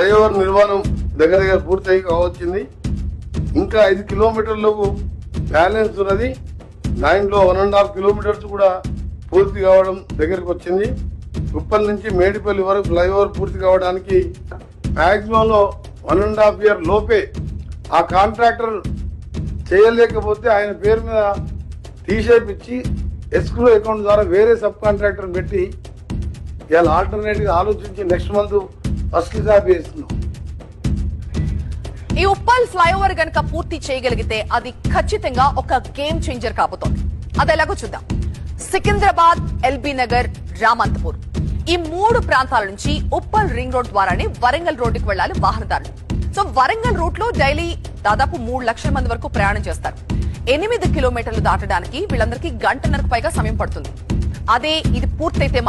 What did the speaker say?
Flyover నిర్మాణం దగ్గర పూర్తి కావచ్చింది. ఇంకా 5 కిలోమీటర్లకు బ్యాలెన్స్ ఉన్నది. దాంట్లో 1.5 కిలోమీటర్స్ కూడా పూర్తి కావడం దగ్గరకు వచ్చింది. ఉప్పల్ నుంచి మేడిపల్లి వరకు ఫ్లైఓవర్ పూర్తి కావడానికి మాక్సిమం లో 1.5 ఇయర్ లోపే ఆ కాంట్రాక్టర్ చేయలేకపోతే ఆయన పేరు మీద తీసేపిచ్చి ఎస్క్రూ అకౌంట్ ద్వారా వేరే సబ్ కాంట్రాక్టర్ పెట్టి ఇవాళ ఆల్టర్నేటివ్ ఆలోచించి నెక్స్ట్ మంత్ ఫస్ట్ కాపీ వేస్తున్నాం. ఈ ఉప్పల్ ఫ్లైఓవర్ గనక పూర్తి చేయగలిగితే అది ఖచ్చితంగా ఒక గేమ్ చేంజర్ కాబోతోంది. అది ఎలాగో చూద్దాం. సికింద్రాబాద్, ఎల్బీ నగర్, రామంతపూర్ ఈ 3 ప్రాంతాల నుంచి ఉప్పల్ రింగ్ రోడ్ ద్వారానే వరంగల్ రోడ్డుకు వెళ్లాలి వాహనదారులు. సో వరంగల్ రూట్ లో డైలీ దాదాపు 3 లక్షల మంది వరకు ప్రయాణం చేస్తారు. 8 కిలోమీటర్లు దాటడానికి వీళ్ళందరికీ 1.5 గంటలకు పైగా సమయం పడుతుంది. అదే ఇది పూర్తయితే